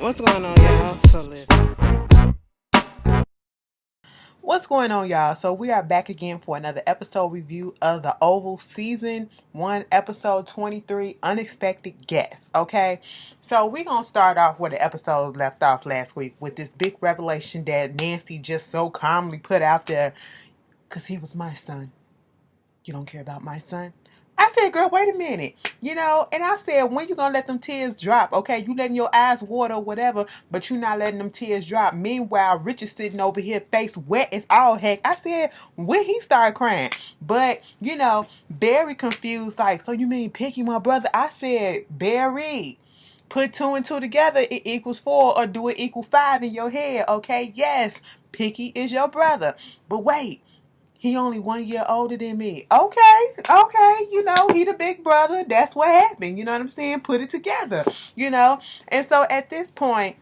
What's going on, y'all? So listen. What's going on, y'all? So we are back again for another episode review of The Oval Season 1, Episode 23, Unexpected Guest. Okay, so we're going to start off where the episode left off last week with this big revelation that Nancy just so calmly put out there. Because he was my son. You don't care about my son? I said, girl, wait a minute. And I said, when you gonna let them tears drop? Okay, you letting your eyes water or whatever, but you not letting them tears drop. Meanwhile, Rich is sitting over here, face wet as all heck. I said, when he started crying. But, Barry confused, like, so you mean Picky, my brother? I said, Barry, put two and two together, it equals four, or do it equal five in your head, okay? Yes, Picky is your brother. But wait. He only 1 year older than me. Okay, he the big brother. That's what happened. You know what I'm saying? Put it together. And so at this point,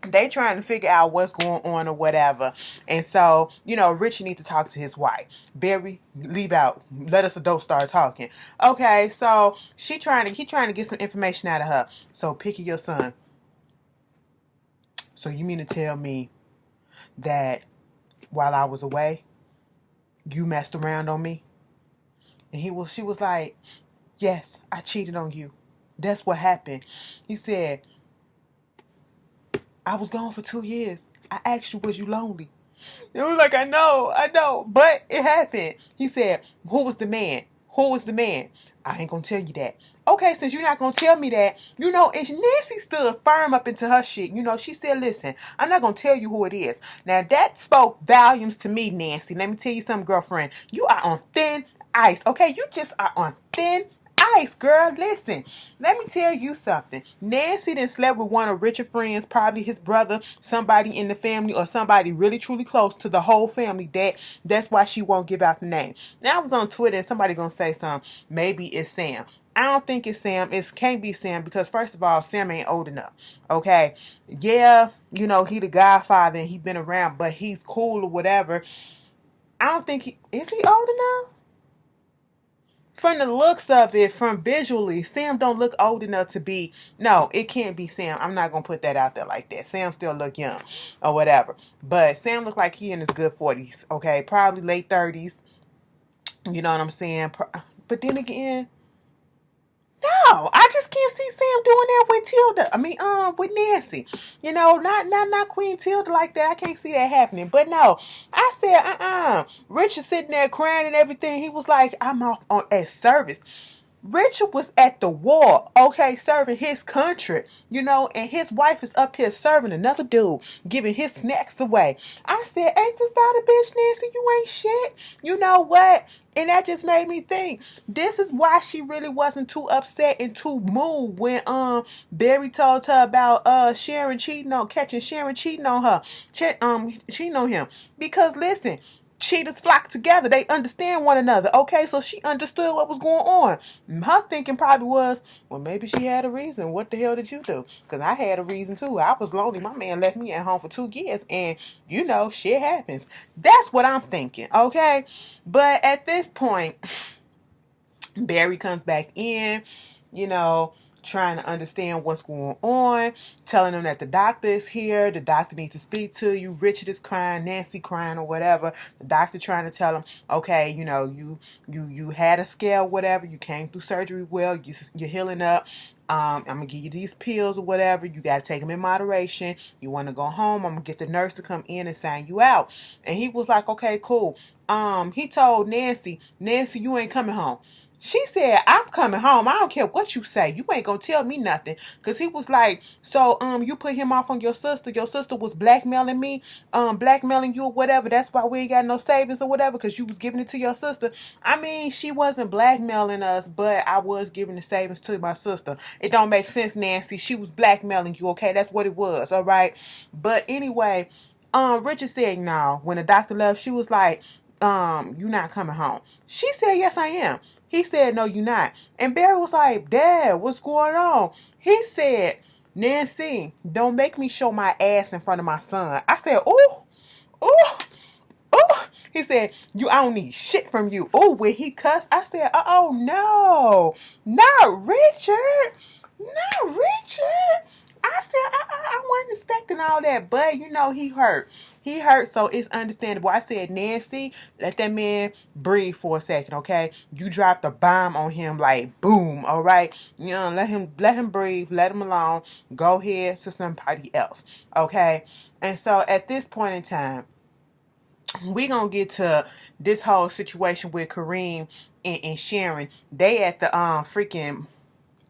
they trying to figure out what's going on or whatever. And so, Richie needs to talk to his wife. Barry, leave out. Let us adults start talking. Okay, so he trying to get some information out of her. So Picky your son. So you mean to tell me that while I was away, you messed around on me? And she was like, yes, I cheated on you. That's what happened. He said, I was gone for 2 years. I asked you, was you lonely? It was like, I know, but it happened. He said, who was the man? Who was the man? I ain't gonna tell you that. Okay, since you're not gonna tell me that, and Nancy stood firm up into her shit. She said, listen, I'm not gonna tell you who it is. Now that spoke volumes to me, Nancy. Let me tell you something, girlfriend. You are on thin ice, okay? You just are on thin ice, girl. Listen, let me tell you something. Nancy done slept with one of Richard's friends, probably his brother, somebody in the family, or somebody really truly close to the whole family. That's why she won't give out the name. Now I was on Twitter and somebody gonna say something. Maybe it's Sam. I don't think it's Sam. It can't be Sam because first of all, Sam ain't old enough. Okay. Yeah, he the godfather and he been around, but he's cool or whatever. I don't think is he old enough? From the looks of it, from visually, Sam don't look old enough to be. No, it can't be Sam. I'm not gonna put that out there like that. Sam still look young, or whatever. But Sam look like he in his good 40s. Okay, probably late 30s. You know what I'm saying? But then again, no, I just can't see Sam doing that with Tilda. I mean, with Nancy. Not Queen Tilda like that. I can't see that happening. But no, I said, Richard sitting there crying and everything. He was like, I'm off on at service. Richard was at the war, okay, serving his country, and his wife is up here serving another dude, giving his snacks away. I said, ain't this about a bitch, Nancy? You ain't shit. You know what? And that just made me think, this is why she really wasn't too upset and too moved when Barry told her about catching Sharon cheating on her, cheating on him. Because listen, cheaters flock together. They understand one another. Okay, so she understood what was going on. Her thinking probably was, well, maybe she had a reason. What the hell did you do? Because I had a reason too. I was lonely. My man left me at home for 2 years. And, shit happens. That's what I'm thinking. Okay? But at this point, Barry comes back in, you know, trying to understand what's going on, telling them that the doctor is here, the doctor needs to speak to you, Richard is crying, Nancy crying or whatever. The doctor trying to tell him, okay, you had a scare, whatever, you came through surgery well, you're healing up. I'm gonna give you these pills or whatever. You gotta take them in moderation. You want to go home? I'm gonna get the nurse to come in and sign you out. And he was like, okay, cool. He told Nancy, you ain't coming home. She said, I'm coming home. I don't care what you say. You ain't gonna tell me nothing. Cause he was like, so you put him off on your sister. Your sister was blackmailing me, blackmailing you or whatever. That's why we ain't got no savings or whatever, because you was giving it to your sister. I mean, she wasn't blackmailing us, but I was giving the savings to my sister. It don't make sense, Nancy. She was blackmailing you, okay? That's what it was, all right? But anyway, Richard said no. When the doctor left, she was like, you not coming home. She said, yes, I am. He said, no, you're not. And Barry was like, Dad, what's going on? He said, Nancy, don't make me show my ass in front of my son. I said, ooh, ooh, ooh. He said, I don't need shit from you. Oh, when he cussed, I said, oh, no, not Richard. Not Richard. I said, respecting all that, but you know, he hurt. He hurt, so it's understandable. I said, Nancy, let that man breathe for a second, okay? You dropped a bomb on him like boom, all right? You know, let him breathe, let him alone. Go ahead to somebody else, okay? And so at this point in time, we gonna get to this whole situation with Kareem and Sharon. They at the freaking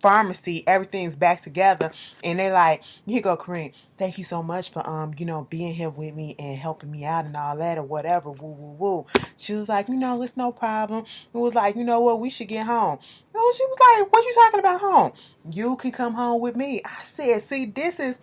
pharmacy, everything's back together, and they like, here go Kareem, thank you so much for you know, being here with me and helping me out and all that or whatever, woo woo woo. She was like, you know, it's no problem. It was like, you know what, we should get home. You know, she was like, what you talking about home? You can come home with me. I said, see, this is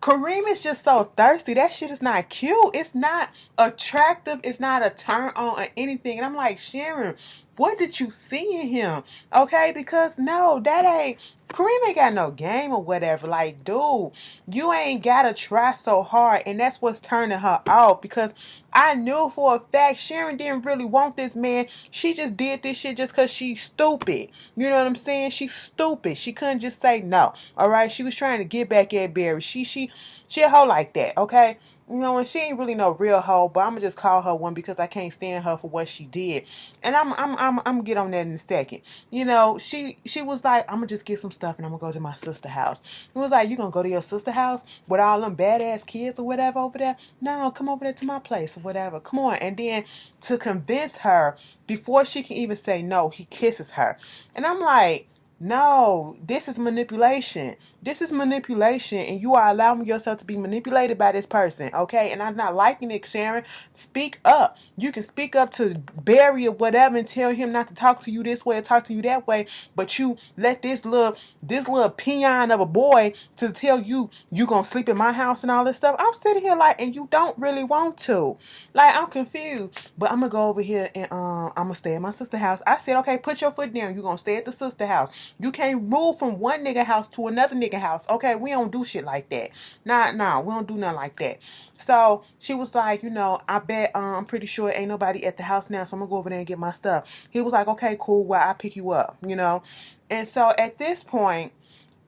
Kareem is just so thirsty. That shit is not cute. It's not attractive. It's not a turn on or anything. And I'm like, Sharon, what did you see in him? Okay, because no, that ain't, Kareem ain't got no game or whatever. Like, dude, you ain't gotta try so hard. And that's what's turning her off, because I knew for a fact Sharon didn't really want this man. She just did this shit just because she's stupid. You know what I'm saying? She's stupid. She couldn't just say no. All right, she was trying to get back at Barry. She a hoe like that. Okay. You know, and she ain't really no real hoe, but I'm gonna just call her one because I can't stand her for what she did. And I'm gonna get on that in a second. You know, she was like, I'm gonna just get some stuff and I'm gonna go to my sister's house. It was like, you gonna go to your sister's house with all them badass kids or whatever over there? No, come over there to my place or whatever. Come on. And then to convince her, before she can even say no, he kisses her. And I'm like, no, this is manipulation. This is manipulation, and you are allowing yourself to be manipulated by this person, okay? And I'm not liking it, Sharon. Speak up. You can speak up to Barry or whatever and tell him not to talk to you this way or talk to you that way, but you let this little peon of a boy to tell you gonna sleep in my house and all this stuff. I'm sitting here like, and you don't really want to. Like, I'm confused. But I'm gonna go over here and I'm gonna stay at my sister's house. I said, okay, put your foot down. You're gonna stay at the sister house. You can't move from one nigga house to another nigga house. Okay, we don't do shit like that. Nah, we don't do nothing like that. So she was like, you know, I bet I'm pretty sure ain't nobody at the house now, so I'm gonna go over there and get my stuff. He was like, okay, cool, well, I'll pick you up, you know. And so at this point,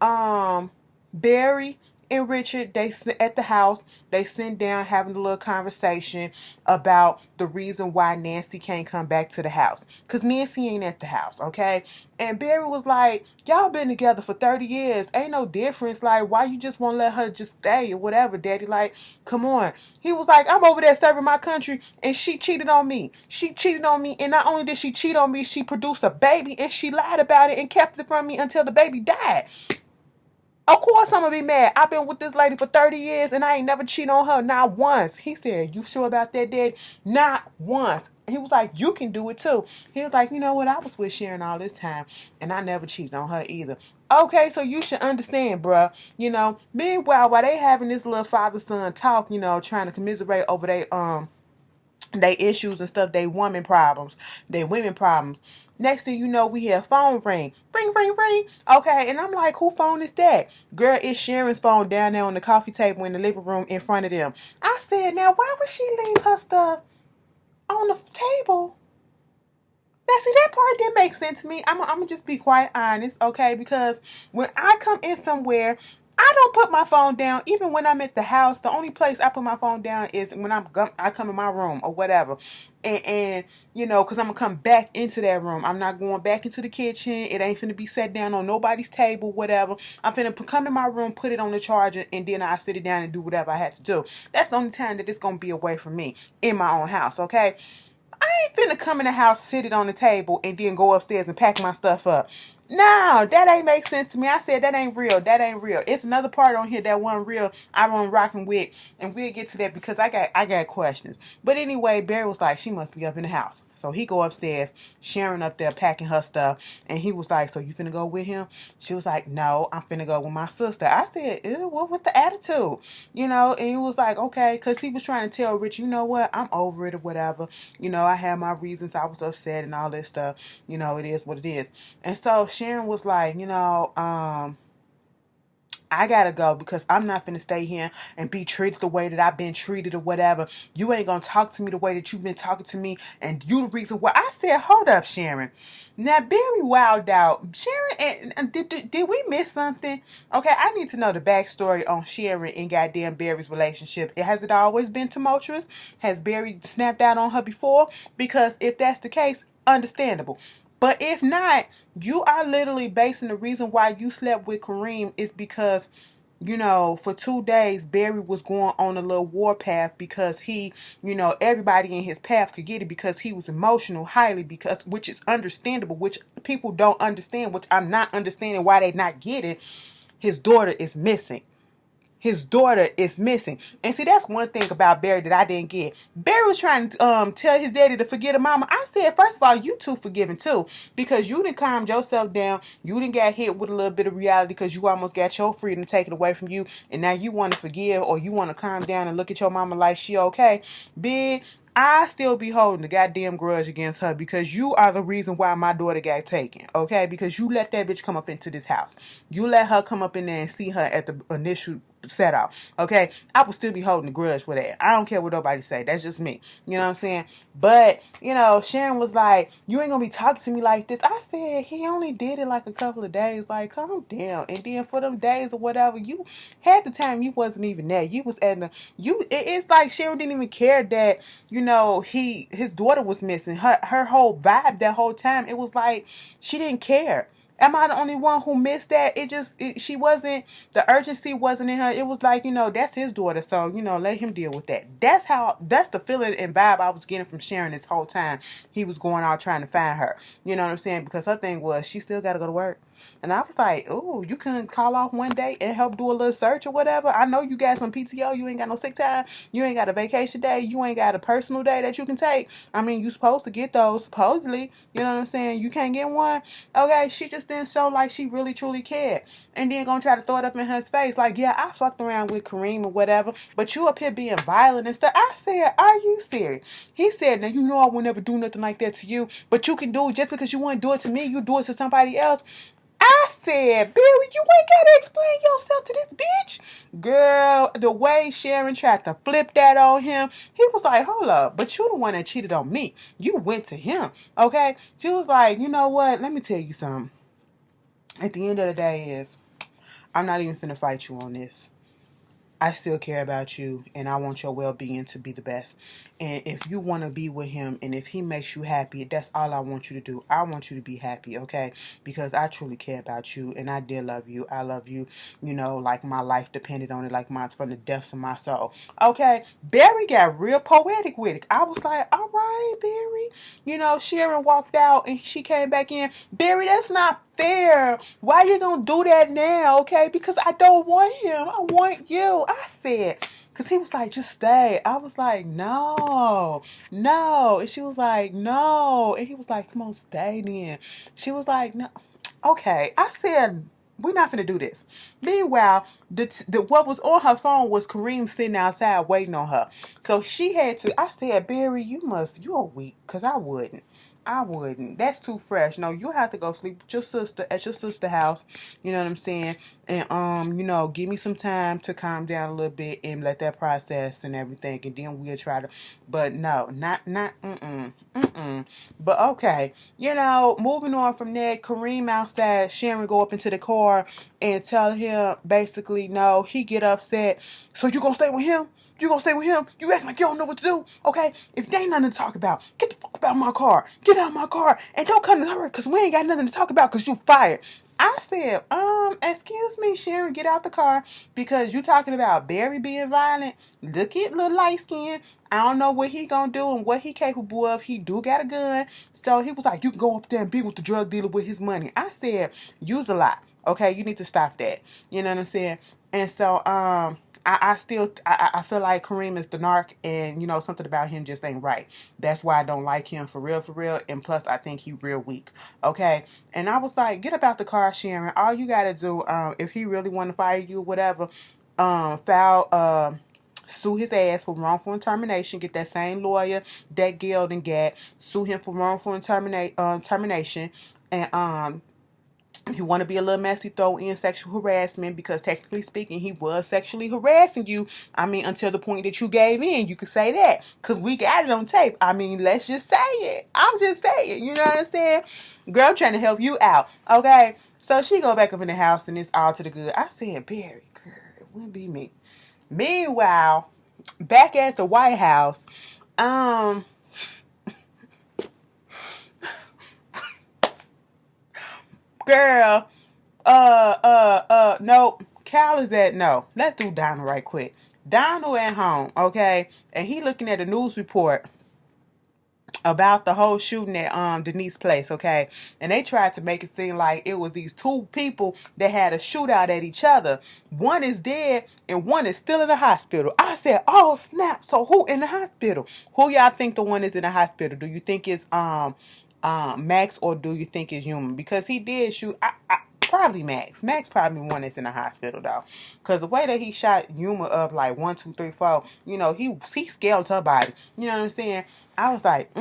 Barry and Richard, they at the house, they sit down having a little conversation about the reason why Nancy can't come back to the house, because Nancy ain't at the house, okay? And Barry was like, y'all been together for 30 years, ain't no difference, like, why you just won't let her just stay or whatever, daddy? Like, come on. He was like, I'm over there serving my country and she cheated on me. She cheated on me, and not only did she cheat on me, she produced a baby and she lied about it and kept it from me until the baby died. Of course I'm gonna be mad. I've been with this lady for 30 years and I ain't never cheated on her, not once. He said, you sure about that, Dad? Not once. He was like, you can do it too. He was like, you know what? I was with Sharon all this time and I never cheated on her either. Okay, so you should understand, bruh. You know, meanwhile, while they having this little father-son talk, you know, trying to commiserate over they issues and stuff, they women problems. Next thing you know, we hear a phone ring. Ring, ring, ring. Okay, and I'm like, who phone is that? Girl, it's Sharon's phone down there on the coffee table in the living room in front of them. I said, now why would she leave her stuff on the table? Now, see, that part didn't make sense to me. I'm going to just be quite honest, okay? Because when I come in somewhere, I don't put my phone down. Even when I'm at the house, the only place I put my phone down is when I come in my room or whatever. And you know, because I'm going to come back into that room. I'm not going back into the kitchen. It ain't finna be set down on nobody's table, whatever. I'm finna come in my room, put it on the charger, and then I sit it down and do whatever I had to do. That's the only time that it's going to be away from me in my own house, okay? I ain't finna come in the house, sit it on the table, and then go upstairs and pack my stuff up. No, that ain't make sense to me. I said that ain't real. That ain't real. It's another part on here that wasn't real. I wasn't rocking with, and we'll get to that because I got questions. But anyway, Barry was like, she must be up in the house. So he go upstairs, Sharon up there packing her stuff, and he was like, so you finna go with him? She was like, no, I'm finna go with my sister. I said, ew, what was the attitude? You know, and he was like, okay, because he was trying to tell Rich, you know what, I'm over it or whatever. You know, I had my reasons, I was upset and all this stuff. You know, it is what it is. And so Sharon was like, you know, I gotta go because I'm not finna stay here and be treated the way that I've been treated or whatever. You ain't gonna talk to me the way that you've been talking to me, and you the reason why. I said, hold up, Sharon. Now, Barry wilded out. Sharon, did we miss something? Okay, I need to know the backstory on Sharon and goddamn Barry's relationship. Has it always been tumultuous? Has Barry snapped out on her before? Because if that's the case, understandable. But if not, you are literally basing the reason why you slept with Kareem is because, for 2 days, Barry was going on a little warpath because everybody in his path could get it because he was emotional highly which is understandable, which people don't understand, which I'm not understanding why they not getting. His daughter is missing. His daughter is missing. And see, that's one thing about Barry that I didn't get. Barry was trying to tell his daddy to forget a mama. I said, first of all, you too forgiving too. Because you didn't calm yourself down. You didn't get hit with a little bit of reality because you almost got your freedom taken away from you. And now you want to forgive or you want to calm down and look at your mama like she okay. Big, I still be holding the goddamn grudge against her because you are the reason why my daughter got taken, okay? Because you let that bitch come up into this house. You let her come up in there and see her at the initial set off, okay? I will still be holding the grudge for that. I don't care what nobody say. That's just me. You know what I'm saying? But, Sharon was like, you ain't gonna be talking to me like this. I said, he only did it like a couple of days. Like, calm down. And then for them days or whatever, you had the time you wasn't even there. You was at it's like Sharon didn't even care that, his daughter was missing. Her whole vibe that whole time, it was like she didn't care. Am I the only one who missed that? She wasn't, the urgency wasn't in her. It was like, that's his daughter. So, let him deal with that. That's the feeling and vibe I was getting from Sharon this whole time. He was going out trying to find her. You know what I'm saying? Because her thing was, she still got to go to work. And I was like, oh, you couldn't call off one day and help do a little search or whatever. I know you got some PTO. You ain't got no sick time. You ain't got a vacation day. You ain't got a personal day that you can take. I mean, you supposed to get those, supposedly. You know what I'm saying? You can't get one. Okay, she just didn't show like she really, truly cared. And then gonna try to throw it up in her face. Like, yeah, I fucked around with Kareem or whatever, but you up here being violent and stuff. I said, are you serious? He said, now you know I would never do nothing like that to you, but you can do it just because you want to do it to me. You do it to somebody else. I said, Barry, you ain't got to explain yourself to this bitch. Girl, the way Sharon tried to flip that on him, he was like, hold up, but you the one that cheated on me. You went to him, okay? She was like, you know what? Let me tell you something. At the end of the day I'm not even finna fight you on this. I still care about you and I want your well-being to be the best. And if you want to be with him and if he makes you happy, that's all I want you to do. I want you to be happy, okay? Because I truly care about you and I did love you. I love you, like my life depended on it, like mine's from the depths of my soul. Okay? Barry got real poetic with it. I was like, all right, Barry. Sharon walked out and she came back in. Barry, that's not fair. Why you gonna do that now, okay? Because I don't want him. I want you. I said, because he was like, just stay. I was like, no. And she was like, no. And he was like, come on, stay then. She was like, no. Okay. I said, we're not finna do this. Meanwhile, what was on her phone was Kareem sitting outside waiting on her. So she had to, I said, Barry, you're weak, because I wouldn't. I wouldn't. That's too fresh. No, you have to go sleep with your sister at your sister's house. You know what I'm saying? And give me some time to calm down a little bit and let that process and everything, and then we'll try to. But no, not But okay, moving on from there, Kareem outside, Sharon go up into the car and tell him basically no. He get upset. So you gonna stay with him? You gonna stay with him? You acting like you don't know what to do, okay? If there ain't nothing to talk about, get the fuck out my car. Get out of my car. And don't come to her because we ain't got nothing to talk about because you fired. I said, excuse me, Sharon, get out the car because you talking about Barry being violent. Look at little light skin. I don't know what he gonna do and what he capable of. He do got a gun. So he was like, you can go up there and be with the drug dealer with his money. I said, use a lot. Okay, you need to stop that. You know what I'm saying? And so, I feel like Kareem is the narc and, something about him just ain't right. That's why I don't like him for real. And plus, I think he real weak. Okay? And I was like, get up out the car, Sharon. All you got to do, if he really want to fire you or whatever, sue his ass for wrongful termination. Get that same lawyer that Gilden got. Sue him for wrongful termination. And, If you want to be a little messy, throw in sexual harassment, because technically speaking, he was sexually harassing you. I mean, until the point that you gave in, you could say that, because we got it on tape. I mean, let's just say it. I'm just saying, you know what I'm saying? Girl, I'm trying to help you out, okay? So she go back up in the house, and it's all to the good. I said, Barry, girl, it wouldn't be me. Meanwhile, back at the White House, girl, nope. Cal is at, no. Let's do Donald right quick. Donald at home, okay? And he looking at a news report about the whole shooting at Denise place, okay? And they tried to make it seem like it was these two people that had a shootout at each other. One is dead and one is still in the hospital. I said, oh snap. So who in the hospital? Who y'all think the one is in the hospital? Do you think it's Max, or do you think it's Human? Because he did shoot. Probably Max. Max probably one that's in the hospital though, because the way that he shot Yuma up like 1, 2, 3, 4, you know, he scaled her body. You know what I'm saying? I was like,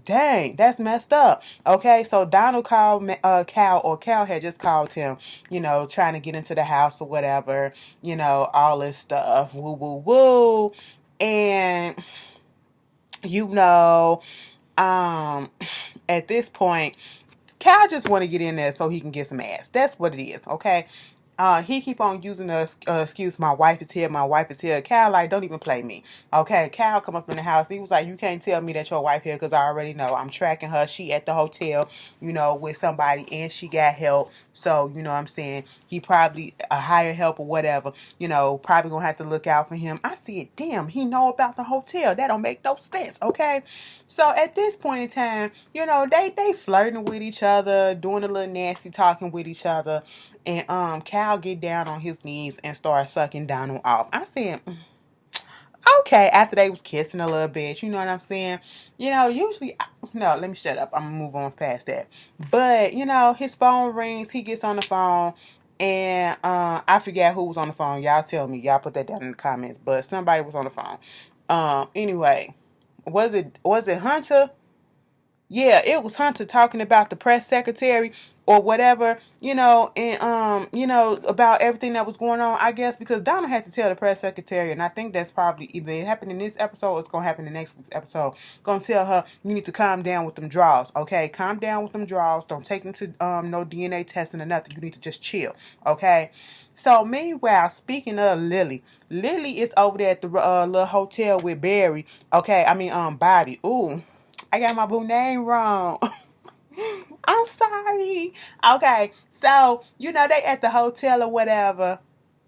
dang, that's messed up. Okay, so Donald called Cal, or Cal had just called him, you know, trying to get into the house or whatever, you know, all this stuff, woo, woo, woo, and you know, at this point, Cal just want to get in there so he can get some ass. That's what it is, okay? He keep on using the excuse, my wife is here, my wife is here. Cal, like, don't even play me. Okay, Cal come up in the house. He was like, you can't tell me that your wife here, because I already know. I'm tracking her. She at the hotel, you know, with somebody, and she got help. So, you know what I'm saying? He probably a higher help or whatever. You know, probably going to have to look out for him. I see it. Damn, he know about the hotel. That don't make no sense, okay? So, at this point in time, you know, they flirting with each other, doing a little nasty talking with each other. And Cal get down on his knees and start sucking Donald off. I said, okay, after they was kissing a little bit, you know what I'm saying? You know, usually, no, let me shut up. I'm going to move on past that. But, you know, his phone rings. He gets on the phone. And I forget who was on the phone. Y'all tell me. Y'all put that down in the comments. But somebody was on the phone. Anyway, was it Hunter? Yeah, it was Hunter talking about the press secretary or whatever, you know, and you know, about everything that was going on, I guess, because Donna had to tell the press secretary, and I think that's probably either it happened in this episode or it's gonna happen in the next episode. Gonna tell her, you need to calm down with them draws, okay? Calm down with them draws. Don't take them to no DNA testing or nothing. You need to just chill, okay? So meanwhile, speaking of Lily is over there at the little hotel with Barry. Okay, I mean Bobby. Ooh, I got my boo name wrong. I'm sorry. Okay, so you know they at the hotel or whatever.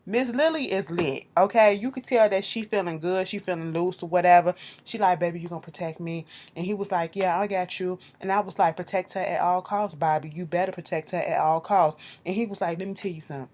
Miss Lily is lit, okay? You could tell that she feeling good, she feeling loose or whatever. She like, baby, you gonna protect me? And he was like, yeah, I got you. And I was like, protect her at all costs, Bobby. You better protect her at all costs. And he was like, let me tell you something.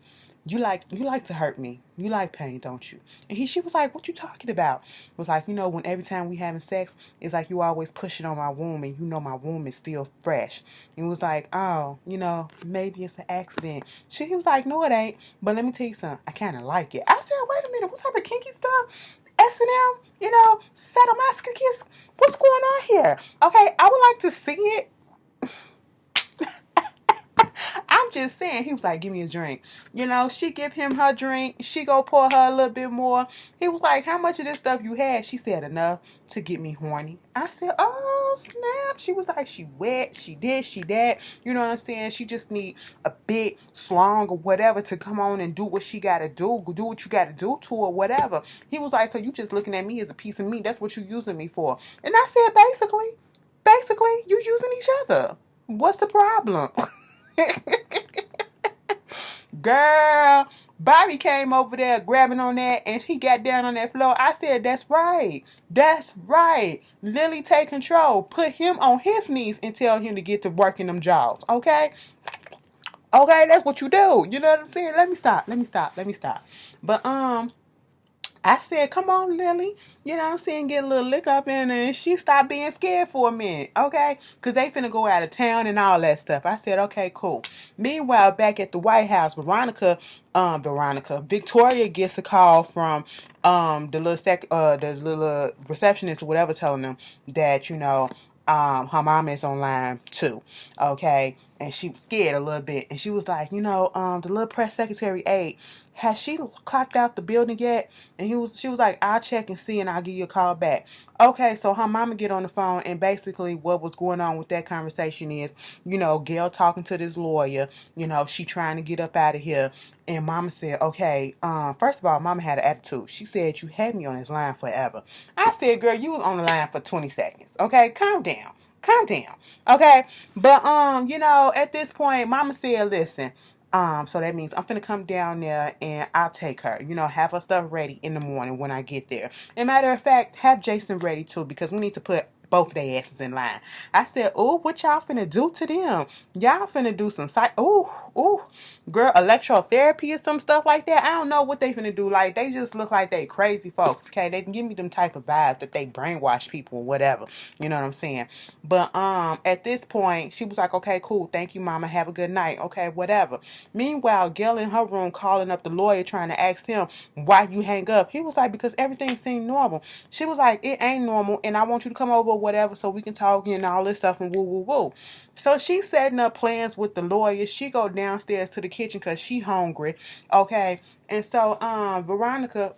You like to hurt me. You like pain, don't you? And she was like, what you talking about? It was like, you know, when every time we having sex, it's like you always pushing on my womb, and you know my womb is still fresh. And it was like, oh, you know, maybe it's an accident. She was like, no, it ain't. But let me tell you something. I kind of like it. I said, wait a minute. What type of kinky stuff? S&M, you know, sadomasochism. What's going on here? Okay, I would like to see it. I'm just saying. He was like, give me a drink. You know, she give him her drink. She go pour her a little bit more. He was like, how much of this stuff you had? She said, enough to get me horny. I said, oh, snap. She was like, she wet. She this, she that. You know what I'm saying? She just need a big slong or whatever to come on and do what she got to do. Do what you got to do to her, whatever. He was like, so you just looking at me as a piece of meat. That's what you using me for. And I said, basically, you using each other. What's the problem? Girl, Bobby came over there grabbing on that, and he got down on that floor. I said, that's right. That's right. Lily, take control. Put him on his knees and tell him to get to working them jaws. Okay? Okay, that's what you do. You know what I'm saying? Let me stop. But I said, come on, Lily. You know what I'm saying? Get a little lick up in her. And she stopped being scared for a minute. Okay? Because they finna go out of town and all that stuff. I said, okay, cool. Meanwhile, back at the White House, Victoria gets a call from the little receptionist or whatever, telling them that, you know, her mom is online too. Okay? and she was scared a little bit. And she was like, the little press secretary aide, has she clocked out the building yet? And she was like, I'll check and see, and I'll give you a call back. Okay, so her mama get on the phone, and basically what was going on with that conversation is, Gail talking to this lawyer, she trying to get up out of here. And mama said, okay, first of all, mama had an attitude. She said, you had me on this line forever. I said, girl, you was on the line for 20 seconds. Okay, calm down. Calm down. Okay. But at this point, mama said, listen, so that means I'm finna come down there and I'll take her. Have her stuff ready in the morning when I get there. And matter of fact, have Jason ready too, because we need to put both of their asses in line. I said, oh, what y'all finna do to them? Y'all finna do some girl, electrotherapy or some stuff like that. I don't know what they finna do. Like, they just look like they crazy folks. Okay, they can give me them type of vibes that they brainwash people or whatever. You know what I'm saying? But at this point, she was like, okay, cool, thank you, mama, have a good night. Okay, whatever. Meanwhile, Gail in her room calling up the lawyer trying to ask him why you hang up. He was like, because everything seemed normal. She was like, it ain't normal, and I want you to come over or whatever so we can talk and all this stuff and woo woo woo. So she's setting up plans with the lawyer. She go downstairs to the kitchen because she hungry. Okay. And so Veronica,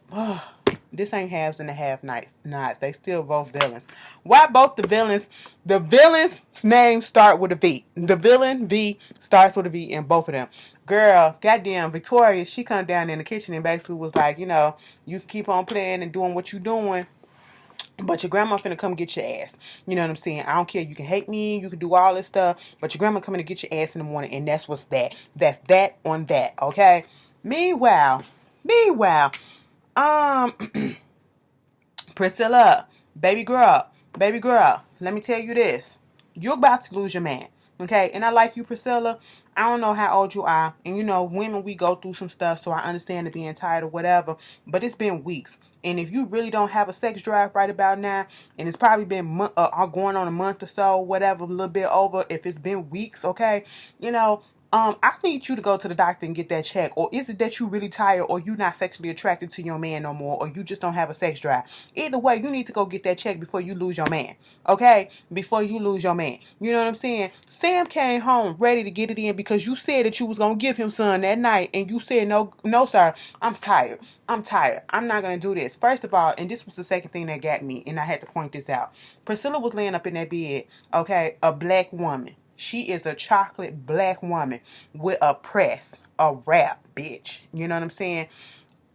this ain't halves and a half nights. They still both villains. Why both the villains names start with a V. The villain V starts with a V in both of them. Girl, goddamn Victoria, she come down in the kitchen and basically was like, you keep on playing and doing what you doing, but your grandma finna come get your ass. You know what I'm saying? I don't care. You can hate me. You can do all this stuff. But your grandma coming to get your ass in the morning. And that's what's that. That's that on that. Okay? Meanwhile, um, Priscilla, baby girl, let me tell you this. You're about to lose your man. Okay? And I like you, Priscilla. I don't know how old you are. And women, we go through some stuff. So I understand the being tired or whatever. But it's been weeks. And if you really don't have a sex drive right about now, and it's probably been going on a month or so, whatever, a little bit over, if it's been weeks, okay, I need you to go to the doctor and get that check. Or is it that you really tired, or you not sexually attracted to your man no more, or you just don't have a sex drive? Either way, you need to go get that check before you lose your man. Okay? Before you lose your man. You know what I'm saying? Sam came home ready to get it in because you said that you was going to give him some that night, and you said, no, sir, I'm tired. I'm not going to do this. First of all, and this was the second thing that got me, and I had to point this out. Priscilla was laying up in that bed, okay, a black woman. She is a chocolate black woman with a press, a wrap, bitch. You know what I'm saying?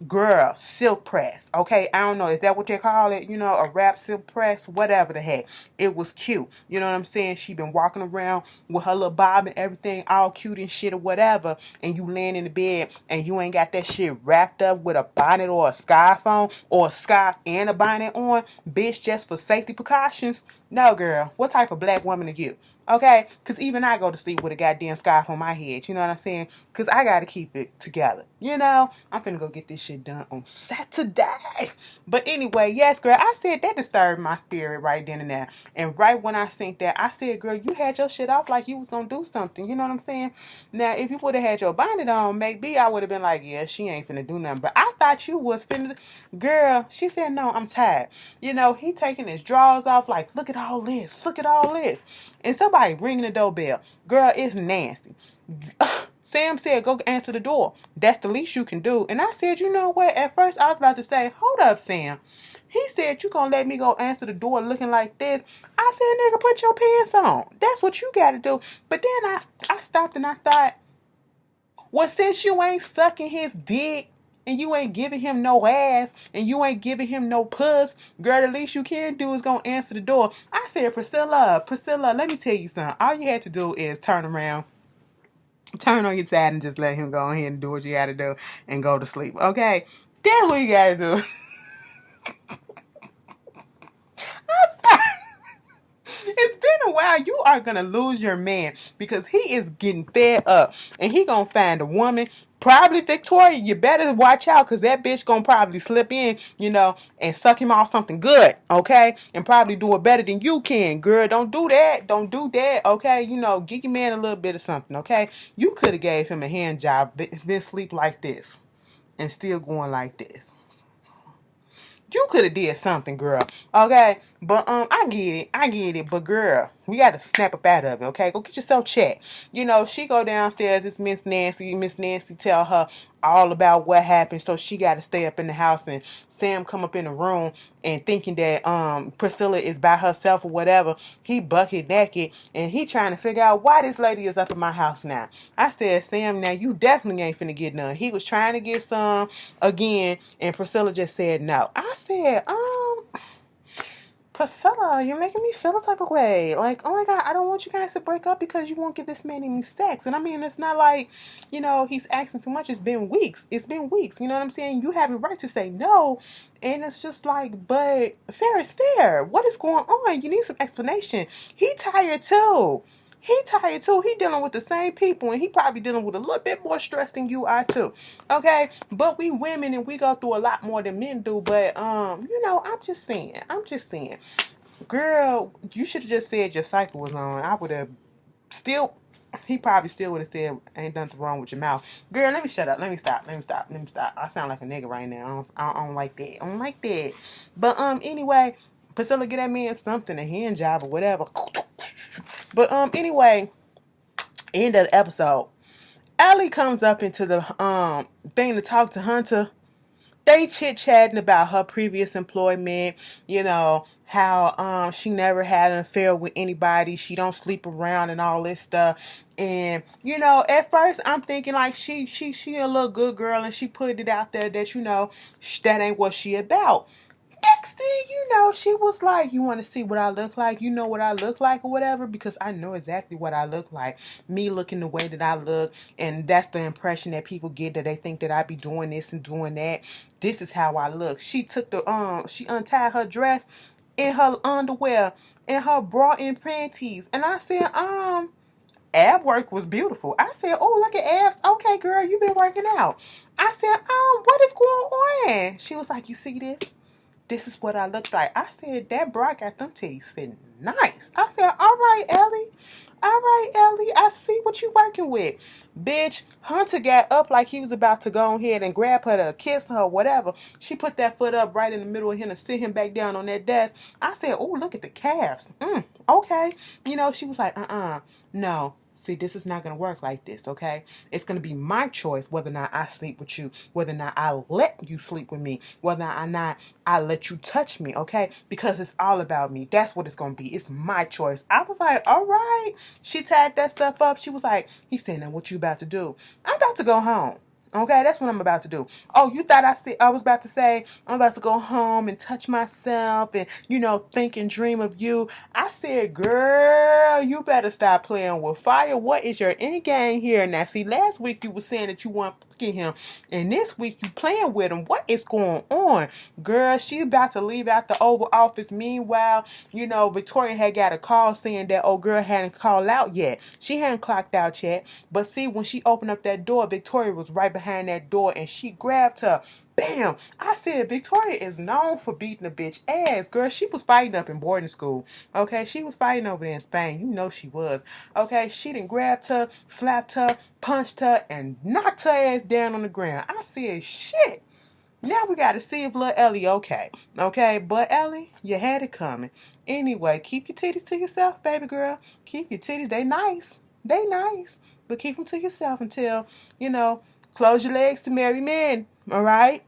Girl, silk press. Okay, I don't know. Is that what they call it? A wrap silk press? Whatever the heck. It was cute. You know what I'm saying? She been walking around with her little bob and everything all cute and shit or whatever. And you laying in the bed and you ain't got that shit wrapped up with a bonnet or a scarf on, or a scarf and a bonnet on. Bitch, just for safety precautions. No, girl. What type of black woman are you? Okay? Because even I go to sleep with a goddamn scarf on my head. You know what I'm saying? Because I got to keep it together. I'm finna go get this shit done on Saturday. But anyway, yes, girl, I said that disturbed my spirit right then and there. And right when I seen that, I said, girl, you had your shit off like you was gonna do something. You know what I'm saying? Now, if you would have had your bonnet on, maybe I would have been like, yeah, she ain't finna do nothing. But I thought you was finna. Girl, she said, no, I'm tired. He taking his drawers off like, look at all this. Look at all this. And somebody ringing the doorbell. Girl, it's nasty. Sam said, go answer the door. That's the least you can do. And I said, you know what? At first, I was about to say, hold up, Sam. He said, you gonna let me go answer the door looking like this? I said, nigga, put your pants on. That's what you gotta do. But then I stopped and I thought, well, since you ain't sucking his dick, and you ain't giving him no ass, and you ain't giving him no puss, girl, the least you can do is gonna answer the door. I said, Priscilla, let me tell you something. All you had to do is turn around, turn on your side, and just let him go ahead and do what you gotta do and go to sleep. Okay? That's what you gotta do. It's been a while. You are gonna lose your man because he is getting fed up, and he gonna find a woman, probably Victoria. You better watch out, because that bitch gonna probably slip in, and suck him off something good, okay? And probably do it better than you can. Girl, don't do that. Don't do that, okay? Give your man a little bit of something, okay? You could have gave him a hand job, been sleep like this, and still going like this. You could have did something, girl. Okay? But I get it. But girl, We got to snap up out of it, okay? Go get yourself checked. She go downstairs. It's Miss Nancy. Miss Nancy tell her all about what happened, so she got to stay up in the house. And Sam come up in the room and thinking that Priscilla is by herself or whatever. He bucket naked and he trying to figure out why this lady is up in my house now. I said, Sam, now you definitely ain't finna get none. He was trying to get some again, and Priscilla just said no. I said, Priscilla, you're making me feel a type of way. Like, oh my God, I don't want you guys to break up because you won't give this man any sex. And I mean, it's not like, he's asking too much. It's been weeks. It's been weeks. You know what I'm saying? You have a right to say no. And it's just like, but fair is fair. What is going on? You need some explanation. He tired too. He tired too. He dealing with the same people, and he probably dealing with a little bit more stress than you are too. Okay, but we women and we go through a lot more than men do. But I'm just saying. Girl, you should have just said your cycle was on. I would have still. He probably still would have said, "Ain't nothing wrong with your mouth." Girl, let me shut up. Let me stop. I sound like a nigga right now. I don't like that. I don't like that. But anyway, Priscilla get that man something, a hand job or whatever. But anyway, end of the episode. Ellie comes up into the thing to talk to Hunter. They chit-chatting about her previous employment, how she never had an affair with anybody, she don't sleep around and all this stuff. And at first I'm thinking like she a little good girl, and she put it out there that that ain't what she about. Next thing you know, she was like, you want to see what I look like? You know what I look like or whatever? Because I know exactly what I look like. Me looking the way that I look. And that's the impression that people get, that they think that I be doing this and doing that. This is how I look. She took she untied her dress in her underwear and her bra and panties. And I said, ab work was beautiful. I said, oh, look at abs. Okay, girl, you been working out. I said, what is going on? She was like, you see this? This is what I look like. I said, that bra got them titties sitting nice. I said, all right, Ellie. All right, Ellie. I see what you working with. Bitch, Hunter got up like he was about to go ahead and grab her to kiss her or whatever. She put that foot up right in the middle of him to sit him back down on that desk. I said, oh, look at the calves. Okay. She was like, no. See, this is not going to work like this, okay? It's going to be my choice whether or not I sleep with you, whether or not I let you sleep with me, whether or not I let you touch me, okay? Because it's all about me. That's what it's going to be. It's my choice. I was like, all right. She tagged that stuff up. She was like, he's saying, now what you about to do? I'm about to go home. Okay, that's what I'm about to do. Oh, you thought I was about to say I'm about to go home and touch myself and, think and dream of you. I said, girl, you better stop playing with fire. What is your end game here? Now, see, last week you were saying that you weren't fucking him, and this week you playing with him. What is going on? Girl, she about to leave out the Oval Office. Meanwhile, Victoria had got a call saying that old girl hadn't called out yet. She hadn't clocked out yet. But see, when she opened up that door, Victoria was right behind that door, and she grabbed her. Bam! I said, Victoria is known for beating a bitch ass. Girl, she was fighting up in boarding school. Okay, she was fighting over there in Spain. You know she was. Okay, she done grabbed her, slapped her, punched her, and knocked her ass down on the ground. I said, shit. Now we got to see if little Ellie okay. Okay, but Ellie, you had it coming. Anyway, keep your titties to yourself, baby girl. Keep your titties. They nice. They nice. But keep them to yourself until, close your legs to marry men. All right?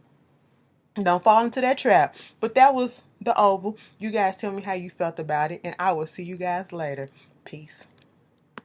Don't fall into that trap. But that was the Oval. You guys tell me how you felt about it, and I will see you guys later. Peace.